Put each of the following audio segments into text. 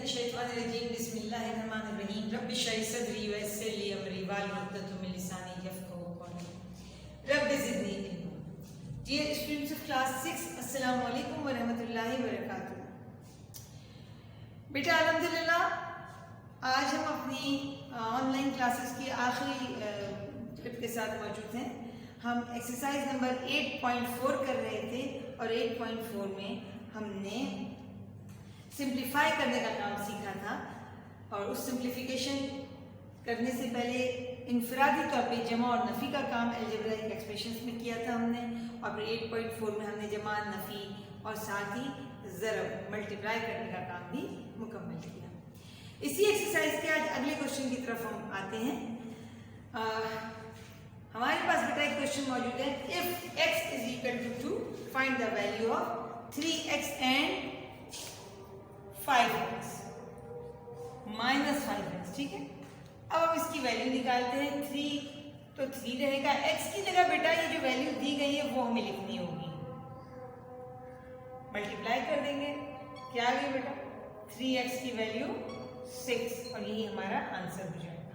मिनश्शैतानिर्रजीम बिस्मिल्लाहिर्रहमानिर्रहीम रब्बि इश्रह ली सदरी वयस्सिर ली अमरी वाहलुल उक़दतम मिन लिसानी यफ़क़हू क़ौली rabbi ज़िदनी इल्मा। Dear students of class 6, अस्सलामु अलैकुम व रहमतुल्लाहि व बरकातुहू। बेटा अल्हम्दुलिल्लाह आज हम अपनी ऑनलाइन क्लासेस की आखिरी ट्रिप के साथ मौजूद हैं। हम एक्सरसाइज नंबर 8.4 कर रहे थे और 8.4 में हमने सिंप्लीफाई करने का काम सीखा था और उस सिंप्लीफिकेशन करने से पहले इनफरादी तौर पे जमा और नफ़ी का काम अलजेब्राइक एक्सप्रेशंस में किया था हमने, और फिर 8.4 में हमने जमा, नफ़ी और साथ ही ज़रब मल्टीप्लाई करने का काम भी मुकम्मल किया। इसी एक्सरसाइज के आज अगले क्वेश्चन की तरफ हम आते हैं। हमारे पास बेटा एक क्वेश्चन मौजूद है, if x is equal to 2 find the value of 3x and 5x minus 5x। ठीक है, अब हम इसकी वैल्यू निकालते हैं। 3 तो 3 रहेगा, x की जगह बेटा ये जो वैल्यू दी गई है वो हमें लिखनी होगी, मल्टीप्लाई कर देंगे। क्या आ गई बेटा? 3x की वैल्यू 6 और यही हमारा आंसर हो जाएगा।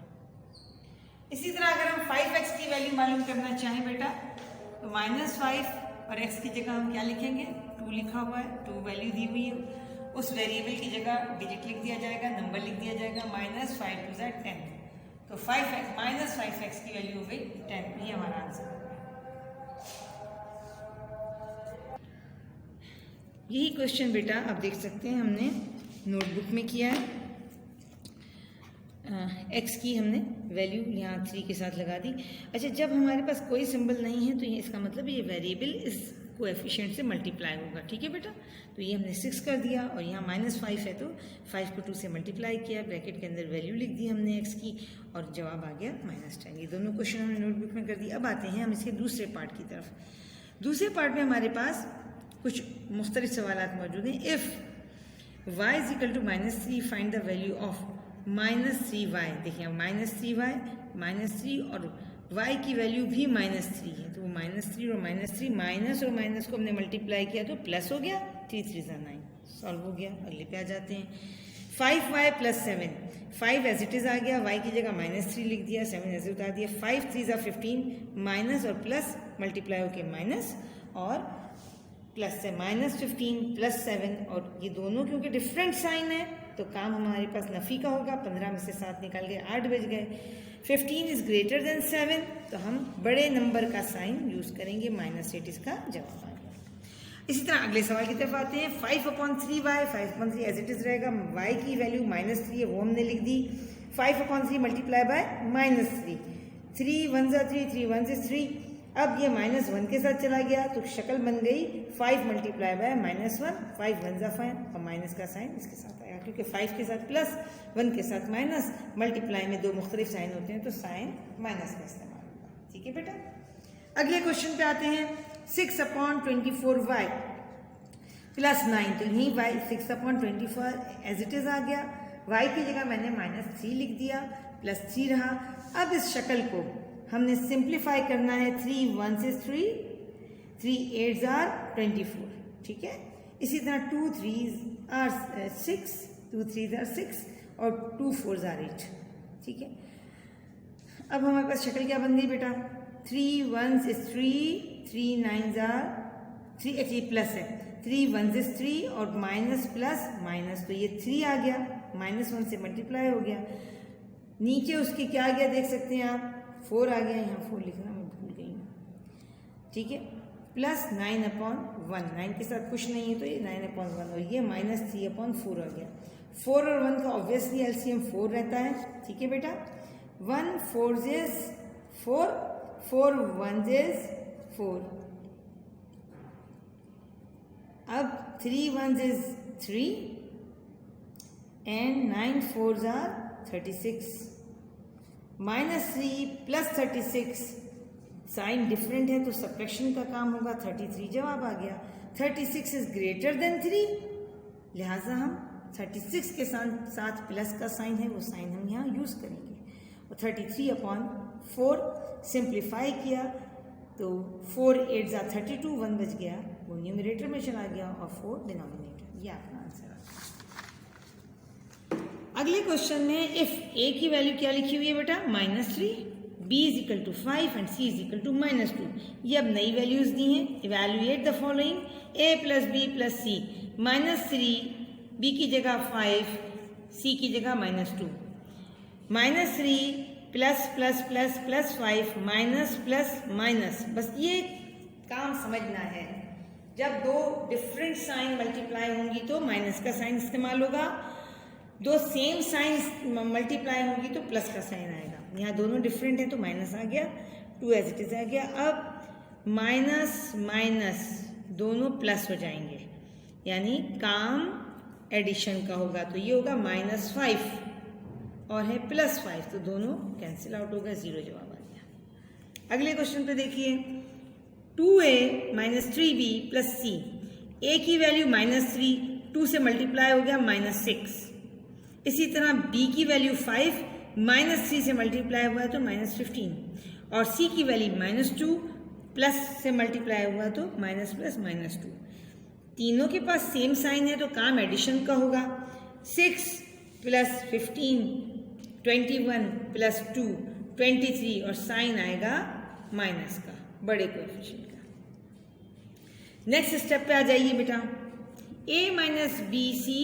इसी तरह अगर हम 5x की वैल्यू मालूम करना चाहें बेटा तो -5 और x की जगह हम क्या लिखेंगे? 2 लिखा हुआ है, 2 वैल्यू दी हुई है, उस वेरिएबल की जगह डिजिट लिख दिया जाएगा, नंबर लिख दिया जाएगा। -5 to 10 तो 5x -5x की वैल्यू हो गई 10। ये हमारा आंसर होगा। यही क्वेश्चन बेटा आप देख सकते हैं हमने नोटबुक में किया है। x की हमने वैल्यू यहाँ 3 के साथ लगा दी। अच्छा, जब हमारे पास कोई सिंबल नहीं है तो ये इसका मतलब ये वेरिएबल इस कोएफिशिएंट से मल्टीप्लाई होगा। ठीक है बेटा, तो ये हमने 6 कर दिया और यहाँ -5 है तो 5 को 2 से मल्टीप्लाई किया, ब्रैकेट के अंदर वैल्यू लिख दी हमने x की और जवाब आ गया -10। ये दोनों क्वेश्चन हमने नोटबुक में कर दिए। अब आते हैं हम इसके दूसरे पार्ट की तरफ। दूसरे पार्ट में हमारे पास कुछ मुख्तलिफ सवालात मौजूद हैं। If y is equal to -3 find the value of -3y। देखिए -3y -3 और y की वैल्यू भी -3 है, तो वो -3 और -3 माइनस और माइनस को हमने मल्टीप्लाई किया तो प्लस हो गया। 3 3 9 सॉल्व हो गया। अगले पे आ जाते हैं। 5y + 7, 5 एज इट इज़ आ गया, y की जगह -3 लिख दिया, 7 ऐसे उतार दिया। 5 3 = 15 माइनस और प्लस मल्टीप्लाई होके माइनस और प्लस से -15 + 7 और ये दोनों क्योंकि डिफरेंट साइन है तो काम हमारे पास नफ़ी का होगा। 15 में से 7 निकाल गए, 8 बज गए। 15 इज़ ग्रेटर देन 7 तो हम बड़े नंबर का साइन यूज़ करेंगे, -8 इसका जवाब आ गया। इसी तरह अगले सवाल की तरफ आते हैं। 5/3y, 5/3 एज इट इज़ रहेगा, y की वैल्यू -3 है वो हमने लिख दी। 5/3 मल्टीप्लाई बाय -3, 3 1 = 3, 3 1 = 3। अब ये -1 के साथ चला गया तो शक्ल बन गई 5 मल्टीप्लाई बाय -1, 5 1 = 5 और माइनस का साइन इसके साथ आएगा क्योंकि 5 के साथ प्लस 1 के साथ माइनस, मल्टीप्लाई में 2 मुख्तलिफ साइन होते हैं तो साइन माइनस का इस्तेमाल होगा। ठीक है बेटा, अगले क्वेश्चन पे आते हैं। 6/24y + 9 तो यही y 6/24 एज इट इज़ आ गया, y की जगह मैंने -3 लिख दिया, +3 रहा। अब इस शक्ल को हमने सिंप्लीफाई करना है। 3 1 is 3, 3 8 are 24। ठीक है, इसी तरह 2 3 are 6, 2 3 are 6 और 2 4 are 8। ठीक है, अब हमारे पास शक्ल क्या बन गई बेटा? 3 1 is 3, 3 9 are 3, एक्चुअली प्लस है, 3 1 is 3 और माइनस प्लस माइनस तो ये 3 आ गया, -1 से मल्टीप्लाई हो गया। नीचे उसके क्या आ गया देख सकते हैं आप, 4 आ गया, यहाँ 4 लिखना मैं भूल गई हूँ। ठीक है, प्लस 9/1, 9 के साथ कुछ नहीं है तो ये 9/1 और ये -3/4 आ गया। 4 और 1 का ऑब्वियसली एलसीएम 4 रहता है। ठीक है बेटा, 1 4 is 4, 4 1 is 4। अब 3 1 is 3 and 9 4s are 36। -3 + 36 sign different है तो सब्ट्रैक्शन का काम होगा। 33 जवाब आ गया। 36 इज ग्रेटर देन 3, लिहाजा हम 36 के साथ प्लस का साइन है वो साइन हम यहाँ यूज़ करेंगे। और 33/4 सिंप्लीफाई किया तो 4 8 = 32, 1 बच गया, वो न्यूमरेटर में चला गया और 4 डिनोमिनेटर। ये आपका आंसर है। अगले क्वेश्चन में इफ ए की वैल्यू क्या लिखी हुई है बेटा -3, b is equal to 5 and c is equal to -2। ये अब नई वैल्यूज दी हैं। Evaluate the following a plus b plus c, -3 b की जगह 5 c की जगह -2, -3 plus plus plus plus 5 minus plus minus. बस ये काम समझना है, जब दो डिफरेंट साइन मल्टीप्लाई होंगी तो माइनस का साइन इस्तेमाल होगा, दो सेम साइन मल्टीप्लाई होंगी तो प्लस का साइन आएगा। यहाँ दोनों डिफरेंट हैं तो माइनस आ गया, 2 एज इट इज आ गया। अब माइनस माइनस दोनों प्लस हो जाएंगे, यानी काम एडिशन का होगा, तो ये होगा -5 और है +5, तो दोनों कैंसिल आउट होगा, 0 जवाब आ गया। अगले क्वेश्चन पे देखिए 2a - 3b plus c, a की वैल्यू -3, 2 से मल्टीप्लाई हो गया -6। इसी तरह b की वैल्यू 5, -3 से मल्टीप्लाई हुआ है तो -15, और c की वैल्यू -2, प्लस से मल्टीप्लाई हुआ तो माइनस प्लस -2। तीनों के पास सेम साइन है तो काम एडिशन का होगा। 6 प्लस 15 21 प्लस 2 23, और साइन आएगा माइनस का, बड़े कोएफिशिएंट का। नेक्स्ट स्टेप पे आ जाइए बेटा, a minus b c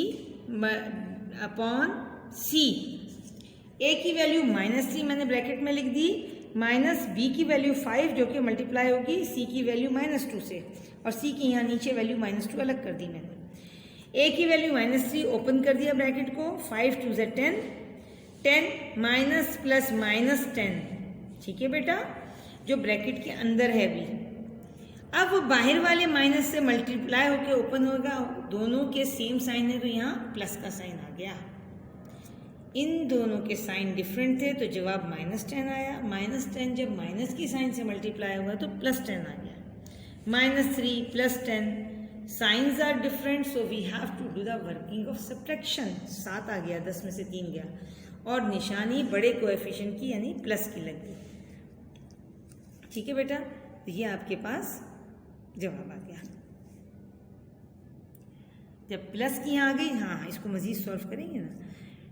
upon c. a की वैल्यू -3 मैंने ब्रैकेट में लिख दी, माइनस b की वैल्यू 5 जो कि मल्टीप्लाई होगी c की वैल्यू -2 से, और c की यहाँ नीचे वैल्यू -2 अलग कर दी मैंने। a की वैल्यू -3 ओपन कर दिया ब्रैकेट को, 5 2 से 10, 10 माइनस प्लस -10, ठीक है बेटा, जो ब्रैकेट के अंदर है भी। अब वो बाहर वाले माइनस से मल्टीप्लाई होके ओपन होगा, दोनों के सेम साइन है तो यहाँ प्लस का साइन आ गया। इन दोनों के साइन डिफरेंट थे तो जवाब -10 आया। -10 जब माइनस की साइन से मल्टीप्लाई हुआ तो +10 आ गया। -3 + 10, signs are different so we have to do the working of subtraction. 7 आ गया, 10 में से 3 गया, और निशानी बड़े कोएफिशिएंट की यानी प्लस की लग गई। ठीक है बेटा, तो ये आपके पास जवाब आ गया। जब प्लस की यहाँ आ गई, हाँ इसको मजीद सॉल्व करेंगे ना,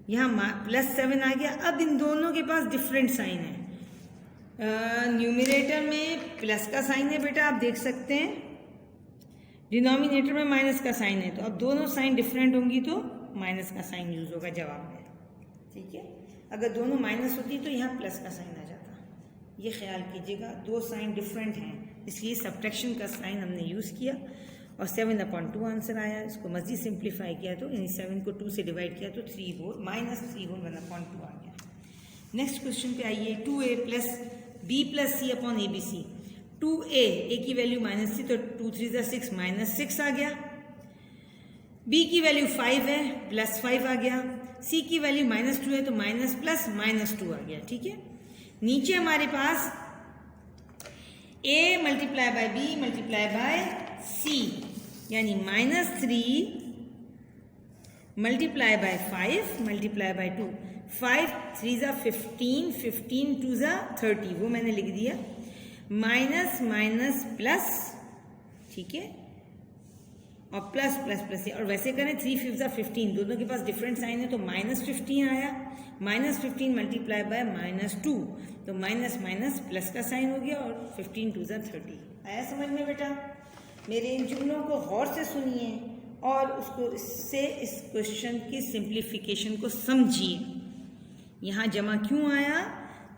यहाँ +7 आ गया। अब इन दोनों के पास डिफरेंट साइन है। न्यूमरेटर में प्लस का साइन है बेटा, आप देख सकते हैं, डिनोमिनेटर में माइनस का साइन है, तो अब दोनों साइन डिफरेंट होंगी तो माइनस का साइन यूज होगा जवाब में। ठीक है, अगर दोनों माइनस होती तो यहाँ प्लस का साइन आ जाता। ये ख्याल कीजिएगा, दो साइन डिफरेंट हैं इसलिए सब्ट्रैक्शन का साइन हमने यूज़ किया, और 7/2 आंसर आया। इसको मज़ीद सिंप्लीफाई किया तो यानी 7 को 2 से डिवाइड किया तो -3 1/2 आ गया। नेक्स्ट क्वेश्चन पे आइए, 2a plus b plus c upon ABC। 2a, a की वैल्यू -3 तो 2 3 6 -6 आ गया। b की वैल्यू 5 है, +5 आ गया। c की वैल्यू -2 है तो माइनस प्लस -2 आ गया। ठीक है, नीचे हमारे पास a multiply by b multiply by c, यानी -3 मल्टीप्लाई बाय 5 मल्टीप्लाई बाय 2, 5 3 ज़ा 15, 15 2 ज़ा 30, वो मैंने लिख दिया। माइनस माइनस प्लस, ठीक है, और प्लस प्लस प्लस, और वैसे करें 3 5 ज़ा 15, दोनों के पास डिफरेंट साइन है तो -15 आया। -15 मल्टीप्लाई बाय -2, तो माइनस माइनस प्लस का साइन हो गया, और 15 2 ज़ा 30 आया समझ में बेटा। मेरे इन जुमलों को गौर से सुनिए और उसको इससे इस क्वेश्चन की सिंप्लीफिकेशन को समझिए। यहाँ जमा क्यों आया,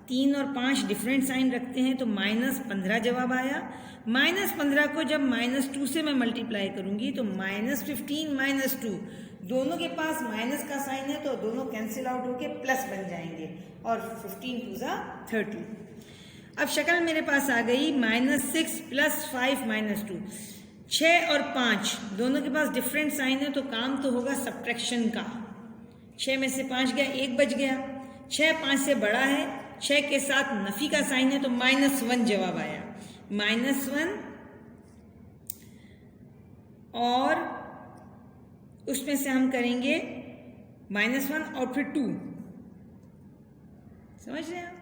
3 और 5 डिफरेंट साइन रखते हैं तो -15 जवाब आया। -15 को जब -2 से मैं मल्टीप्लाई करूंगी तो -15 -2, दोनों के पास माइनस का साइन है तो दोनों कैंसिल आउट होके प्लस बन जाएंगे, और 15 2 ज़ा 30। अब शक्ल मेरे पास आ गई, -6 + 5 -2, 6 और 5 दोनों के पास डिफरेंट साइन है तो काम तो होगा सब्ट्रैक्शन का। 6 में से 5 गया, 1 बच गया। 6 5 से बड़ा है, 6 के साथ नफी का साइन है तो -1 जवाब आया। -1, और उसमें से हम करेंगे -1 और फिर 2, समझ रहे हैं आप,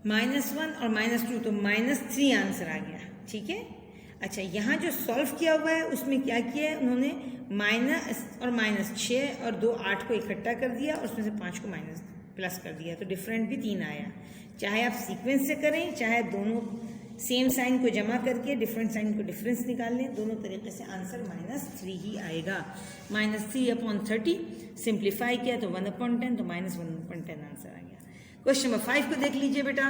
-1 और -2 तो -3 आंसर आ गया। ठीक है, अच्छा, यहाँ जो सॉल्व किया हुआ है उसमें क्या किया है उन्होंने, माइनस और माइनस 6 और 2 8 को इकट्ठा कर दिया और उसमें से 5 को माइनस प्लस कर दिया, तो डिफरेंट भी 3 आया। चाहे आप सीक्वेंस से करें, चाहे दोनों सेम साइन को जमा करके डिफरेंट साइन को डिफरेंस निकाल लें, दोनों तरीके से आंसर -3 ही आएगा। -3/30 सिंप्लीफाई किया तो 1/10, तो -1/10 आंसर आ गया। क्वेश्चन नंबर 5 को देख लीजिए बेटा।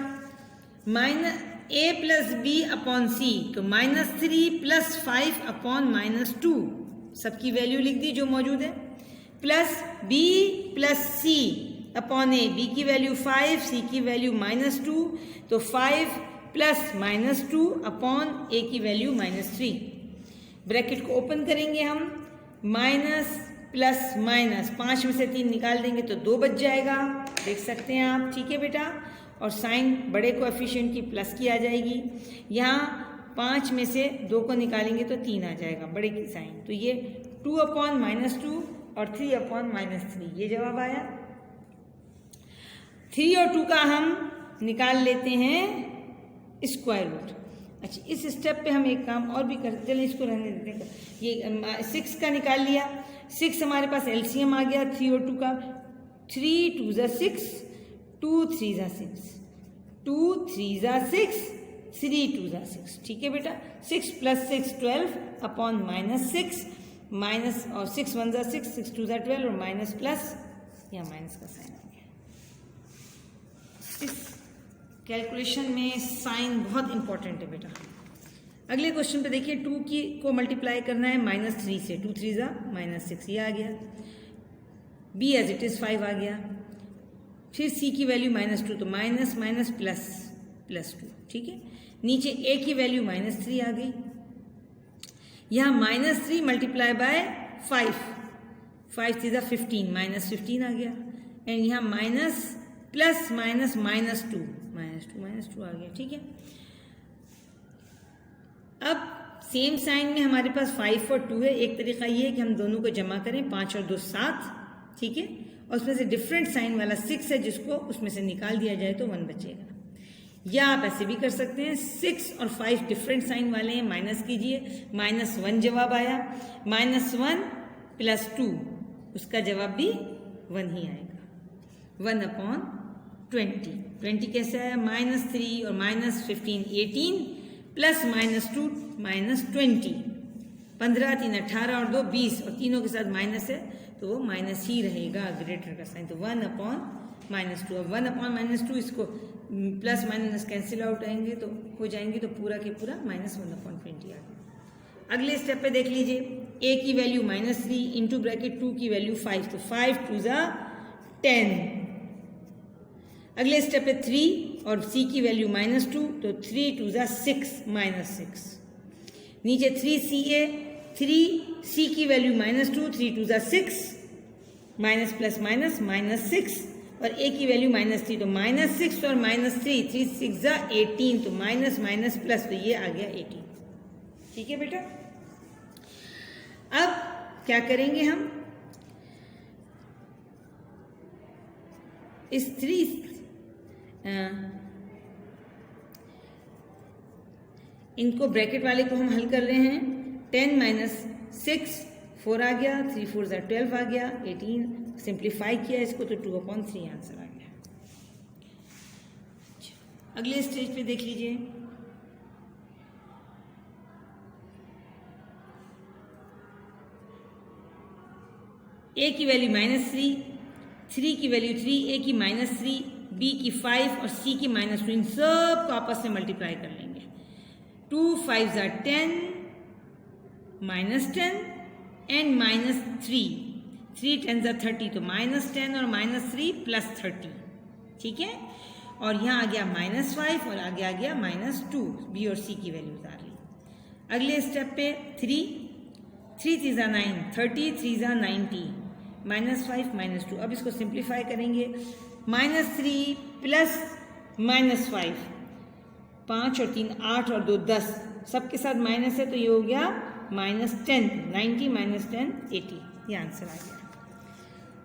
a + b/c, तो -3 + 5/-2 सबकी वैल्यू लिख दी जो मौजूद है, प्लस b + c/a, b की वैल्यू 5, c की वैल्यू -2, तो 5 + -2/a की वैल्यू -3। ब्रैकेट को ओपन करेंगे हम, माइनस प्लस माइनस 5 में से 3 निकाल देंगे तो 2 बच जाएगा, देख सकते हैं आप, ठीक है बेटा। और साइन बड़े कोएफिशिएंट की प्लस की आ जाएगी, यहाँ 5 में से 2 को निकालेंगे तो 3 आ जाएगा बड़े की साइन, तो ये 2/-2 और 3/-3 ये जवाब आया। 3 और 2 का हम निकाल लेते हैं स्क्वायर रूट। अच्छा, इस स्टेप पे हम एक काम और भी करते, चलें इसको रहने देते हैं। ये 6 का निकाल लिया, 6 हमारे पास एलसीएम आ गया 3 और 2 का, 3 2 ज़ा 6, 2 3 ज़ा 6, 2 3 ज़ा 6, 3 2 ज़ा 6, ठीक है बेटा। 6 + 6 12/-6 माइनस, और 6 1 ज़ा 6, 6 2 ज़ा 12 और माइनस प्लस, या माइनस का साइन आ गया। इस कैलकुलेशन में साइन बहुत इंपॉर्टेंट है बेटा। अगले क्वेश्चन पे देखिए, 2 की को मल्टीप्लाई करना है -3 से, 2 3 ज़ा -6 ये आ गया, b एज इट इज़ 5 आ गया, फिर c की वैल्यू -2, तो माइनस माइनस प्लस +2, ठीक है। नीचे a की वैल्यू -3 आ गई, यहाँ -3 × 5, 5 3 ज़ा 15, -15 आ गया, एंड यहाँ माइनस प्लस माइनस -2 आ गया, ठीक है। अब सेम साइन में हमारे पास 5 और 2 है। एक तरीका ये है कि हम दोनों को जमा करें, 5 और 2 7, ठीक है, और उसमें से डिफरेंट साइन वाला 6 है जिसको उसमें से निकाल दिया जाए तो 1 बचेगा। या आप ऐसे भी कर सकते हैं, 6 और 5 डिफरेंट साइन वाले हैं, माइनस कीजिए, -1 जवाब आया, -1 + 2 उसका जवाब भी 1 ही आएगा, 1/20। 20 कैसे आया, -3 और -15 18, प्लस -2 -20, 15 3 18 और 2 20, और तीनों के साथ माइनस है तो वो माइनस ही रहेगा, ग्रेटर का साइन, तो 1/-2। अब 1/-2 इसको प्लस माइनस कैंसिल आउट आएंगे तो हो जाएंगे, तो पूरा के पूरा -1/20 आ गया। अगले स्टेप पे देख लीजिए, a की वैल्यू -3 इंटू ब्रैकेट 2 की वैल्यू 5, तो 5 2 ज़ा 10। अगले स्टेप पे 3 और c की वैल्यू -2, तो 3 2 ज़ा 6 -6। नीचे 3ca, 3c की वैल्यू -2, 3 2 ज़ा 6, माइनस प्लस माइनस -6, और a की वैल्यू -3, तो -6 और -3, 3 6 ज़ा 18, तो माइनस माइनस प्लस, तो ये आ गया 18, ठीक है बेटा। अब क्या करेंगे हम, इस 3 इनको ब्रैकेट वाले को हम हल कर रहे हैं, 10 - 6 4 आ गया, 3 4 ज़ा 12 आ गया, 18 सिंप्लीफाई किया इसको तो 2/3 आंसर आ गया। अगले स्टेज पे देख लीजिए, a की वैल्यू -3, 3 की वैल्यू 3, a की -3, b की 5 और c की -2, इन सब को आपस में मल्टीप्लाई कर लेंगे। 2 5 ज़ा 10, -10 एंड -3, 3 10 ज़ा 30, तो -10 और -3 + 30, ठीक है। और यहाँ आ गया -5 और आगे आ गया -2, b और c की वैल्यूज आ रही। अगले स्टेप पे 3 3 ज़ा 9, 30 3 ज़ा 90, -5 -2। अब इसको सिंप्लीफाई करेंगे, -3 + -5, 5 और 3 8 और 2 10, सबके साथ माइनस है तो ये हो गया -10, 90 - 10 80, ये आंसर आ गया।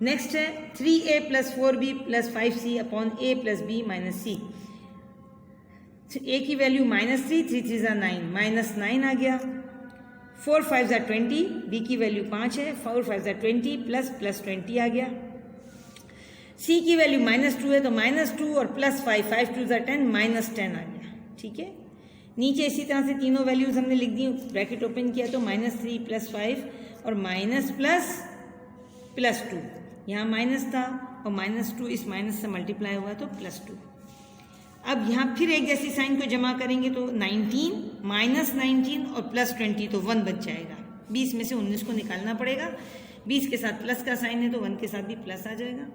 नेक्स्ट है 3a + 4b + 5c/a + b - c। ए की वैल्यू -3, 3 3 ज़ा 9, -9 आ गया। 4 5 ज़ा 20, बी की वैल्यू 5 है, 4 5 ज़ा 20 प्लस 20 आ गया। सी की वैल्यू -2 है तो -2 और +5, 5 2 ज़ा 10, -10 आ गया। ठीक है, नीचे इसी तरह से तीनों वैल्यूज हमने लिख दी, ब्रैकेट ओपन किया तो -3 +5 और +2, यहाँ माइनस था और -2 इस माइनस से मल्टीप्लाई हुआ तो +2। अब यहाँ फिर एक जैसी साइन को जमा करेंगे तो 19 -19 और +20 तो 1 बच जाएगा। 20 में से 19 को निकालना पड़ेगा, 20 के साथ प्लस का साइन है तो 1 के साथ भी प्लस आ जाएगा।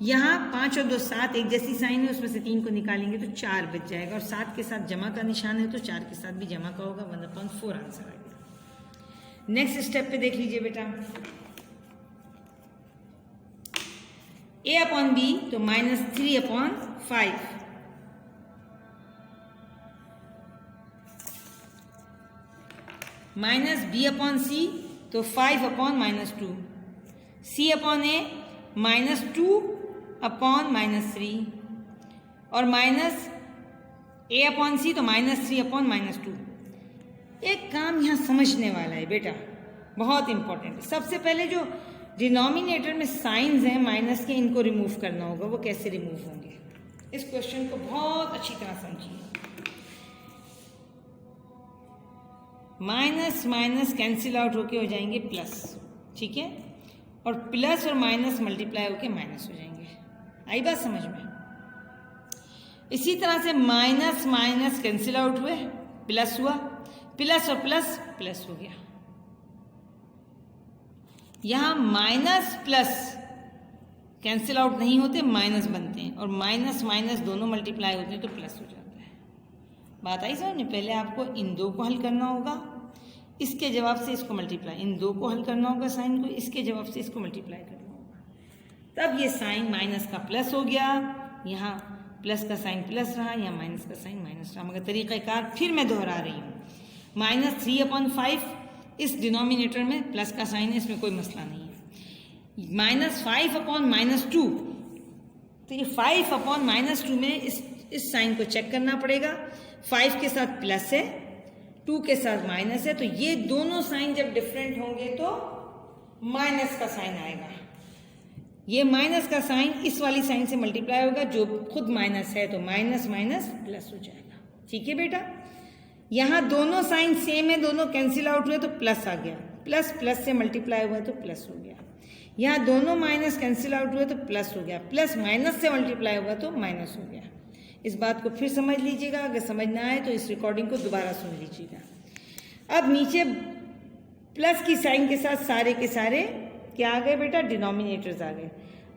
यहाँ 5 और 2 7 एक जैसी साइन है, उसमें से 3 को निकालेंगे तो 4 बच जाएगा और 7 के साथ जमा का निशान है तो 4 के साथ भी जमा का होगा, 1/4 आंसर आ गया। नेक्स्ट स्टेप पे देख लीजिए बेटा, a/b तो -3/5, -b/c तो 5/-2, c/a -2/-3 और -a/c तो -3/-2। एक काम यहाँ समझने वाला है बेटा, बहुत इंपॉर्टेंट है। सबसे पहले जो डिनोमिनेटर में साइंस हैं माइनस के, इनको रिमूव करना होगा। वो कैसे रिमूव होंगे, इस क्वेश्चन को बहुत अच्छी तरह समझिए। माइनस माइनस कैंसिल आउट होके हो जाएंगे प्लस, ठीक है, और प्लस और माइनस मल्टीप्लाई होके माइनस हो जाएंगे। आई बात समझ में? इसी तरह से माइनस माइनस कैंसिल आउट हुए, प्लस हुआ, प्लस और प्लस प्लस हो गया। यहाँ माइनस प्लस कैंसिल आउट नहीं होते, माइनस बनते हैं, और माइनस माइनस दोनों मल्टीप्लाई होते हैं तो प्लस हो जाता है। बात आई समझ में? पहले आपको इन दो को हल करना होगा, इसके जवाब से इसको मल्टीप्लाई, इन दो को हल करना होगा साइन को, इसके जवाब से इसको मल्टीप्लाई करना होगा, तब ये साइन माइनस का प्लस हो गया, यहाँ प्लस का साइन प्लस रहा, यहाँ माइनस का साइन माइनस रहा। मगर तरीक़ाकार फिर मैं दोहरा रही हूँ, -3/5 इस डिनोमिनेटर में प्लस का साइन है, इसमें कोई मसला नहीं है। -5/-2 तो ये 5/-2 में इस साइन को चेक करना पड़ेगा। 5 के साथ प्लस है, 2 के साथ माइनस है, तो ये दोनों साइन जब डिफरेंट होंगे तो माइनस का साइन आएगा। ये माइनस का साइन इस वाली साइन से मल्टीप्लाई होगा जो खुद माइनस है, तो माइनस माइनस प्लस हो जाएगा। ठीक है बेटा, यहाँ दोनों साइन सेम है, दोनों कैंसिल आउट हुए तो प्लस आ गया, प्लस प्लस से मल्टीप्लाई हुआ तो प्लस हो गया। यहाँ दोनों माइनस कैंसिल आउट हुए तो प्लस हो गया, प्लस माइनस से मल्टीप्लाई हुआ तो माइनस हो गया। इस बात को फिर समझ लीजिएगा, अगर समझ ना आए तो इस रिकॉर्डिंग को दोबारा सुन लीजिएगा। अब नीचे प्लस की साइन के साथ सारे के सारे क्या आ गए बेटा? डिनोमिनेटर्स आ गए।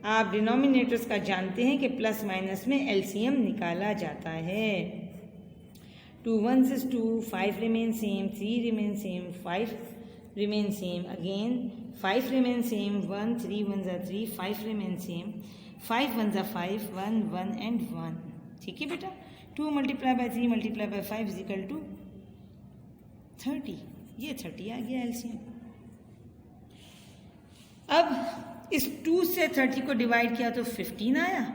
आप डिनोमिनेटर्स का जानते हैं कि प्लस माइनस में एलसीएम निकाला जाता है। 2 1s is 2, 5 remain same, 3 remain same, 5 remain same, again 5 remain same, 1 3 1s are 3, 5 remain same, 5 1s are 5, 1 1 and 1। ठीक है बेटा, 2 multiplied by 3 multiplied by 5 is equal to 30। ये 30 आ गया एलसीएम। अब इस 2 से 30 को डिवाइड किया तो 15 आया,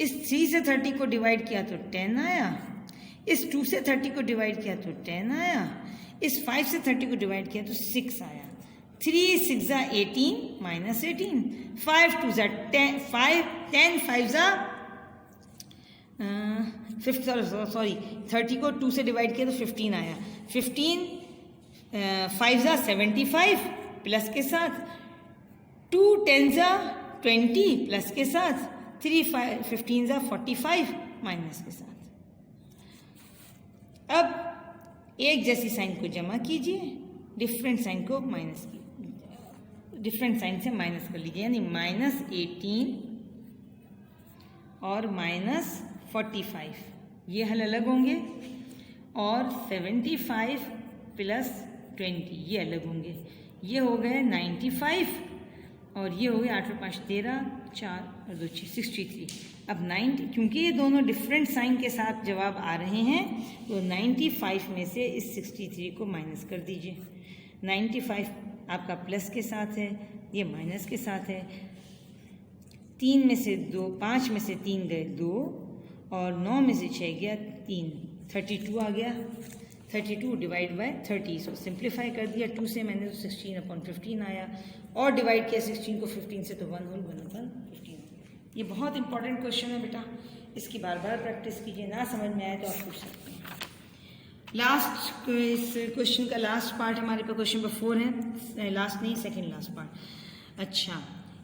इस 3 से 30 को डिवाइड किया तो 10 आया, इस 2 से 30 को डिवाइड किया तो 10 आया, इस 5 से 30 को डिवाइड किया तो 6 आया। 3 6 ज़ा 18 माइनस 18, 5 2 ज़ा 10, 10 5 ज़ा 30 को 2 से डिवाइड किया तो 15 आया, 15 5 ज़ा 75 प्लस के साथ, 2 10 ज़ा 20 प्लस के साथ, 3 15 ज़ा 45 माइनस के साथ। अब एक जैसी साइन को जमा कीजिए, डिफरेंट साइन को माइनस की, डिफरेंट साइन से माइनस कर लीजिए, यानी -18 और -45 ये हल अलग होंगे, और 75 + 20 ये अलग होंगे। ये हो गए 95 और ये हो गए 8 और 5 13, 4 और 2 6 63। अब 90, क्योंकि ये दोनों डिफरेंट साइन के साथ जवाब आ रहे हैं तो 95 में से इस 63 को माइनस कर दीजिए। 95 आपका प्लस के साथ है, ये माइनस के साथ है। 3 में से 2, 5 में से 3 गए 2 और 9 में से 6 गया 3, 32 आ गया, 32 डिवाइड बाय 30, इसको सिंप्लीफाई कर दिया 2 से मैंने, तो 16/15 आया, और डिवाइड किया 16 को 15 से, तो 1/15। ये बहुत इंपॉर्टेंट क्वेश्चन है बेटा, इसकी बार बार प्रैक्टिस कीजिए, ना समझ में आए तो आप पूछ सकते हैं। लास्ट, इस क्वेश्चन का लास्ट पार्ट हमारे पास क्वेश्चन नंबर 4 है, लास्ट नहीं, सेकेंड लास्ट पार्ट। अच्छा,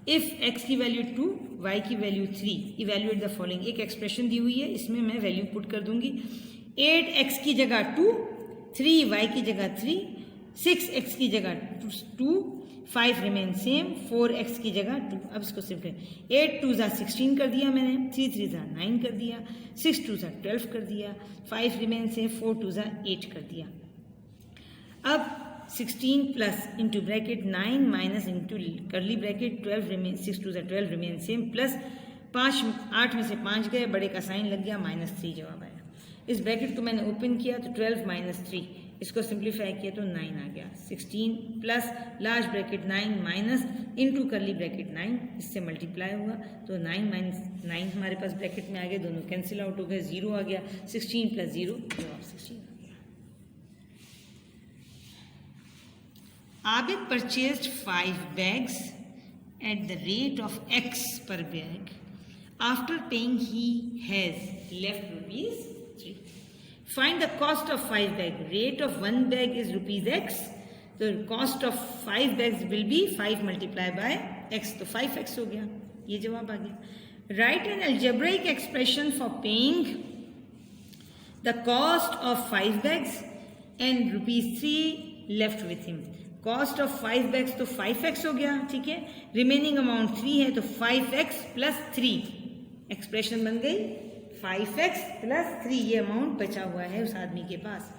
इफ x की वैल्यू 2, y की वैल्यू 3, इवेल्युएट द फॉलोइंग। एक एक्सप्रेशन दी हुई है, इसमें मैं वैल्यू पुट कर दूंगी। 8x की जगह 2, 3y की जगह 3, 6x की जगह 2, 5 रिमेन सेम, 4x की जगह 2। अब इसको सिंपल 8 2 16 कर दिया मैंने, 3 3 9 कर दिया, 6 2 12 कर दिया, 5 रिमेन सेम, 4 2 8 कर दिया। अब 16 plus into bracket 9 minus into करली bracket 12 remain, 6 2 12 remain same, plus 5, 8 में से 5 गए, बड़े का साइन लग गया, -3 जवाब आया। इस ब्रैकेट को मैंने ओपन किया तो 12 - 3, इसको सिंप्लीफाई किया तो 9 आ गया। 16 plus large bracket 9 minus into करली ब्रैकेट 9, इससे मल्टीप्लाई हुआ तो 9 - 9 हमारे पास ब्रैकेट में आ गए, दोनों कैंसिल आउट हो गए, 0 आ गया। 16 + 0 जवाब 16 आ गया। Abid purchased 5 bags at the rate of X per bag. After paying, he has left ₹3. Find the cost of 5 bags. Rate of 1 bag is ₹X. So cost of 5 bags will be 5 multiplied by X. तो 5X हो गया, ये जवाब आ गया। Write an algebraic expression for paying the cost of 5 bags and ₹3 left with him. Cost of 5 bags तो 5x हो गया, ठीक है। रिमेनिंग अमाउंट 3 है, तो 5x + 3 एक्सप्रेशन बन गई। 5x + 3 ये अमाउंट बचा हुआ है उस आदमी के पास।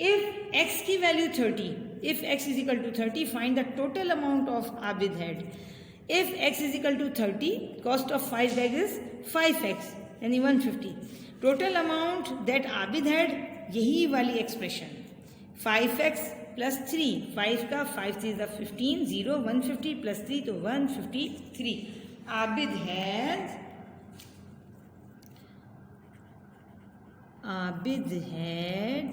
इफ x की value 30, if x = 30, find the total amount of Abid had. If x = 30, cost of 5 bags is 5x यानी 150। Total amount that Abid had, यही वाली एक्सप्रेशन, 5x + 3, 5 का 5 3 15, 0 150 + 3 तो 153। आबिद हैड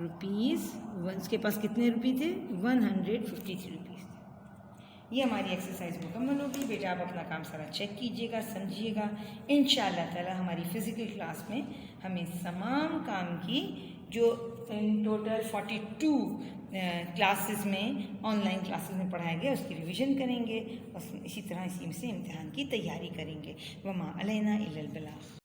रुपीज़, उसके पास कितने रुपये थे? 153 रुपीज़। ये हमारी एक्सरसाइज मुकम्मल होगी। बेटा आप अपना काम सारा चेक कीजिएगा, समझिएगा। इंशाअल्लाह ताला हमारी फ़िज़िकल क्लास में हमें तमाम काम की जो टोटल 42 क्लासेस में, ऑनलाइन क्लासेस में पढ़ाया गया, उसकी रिवीजन करेंगे और इसी तरह इसी से इम्तिहान की तैयारी करेंगे। वमा अलैना इल्लल बलाग।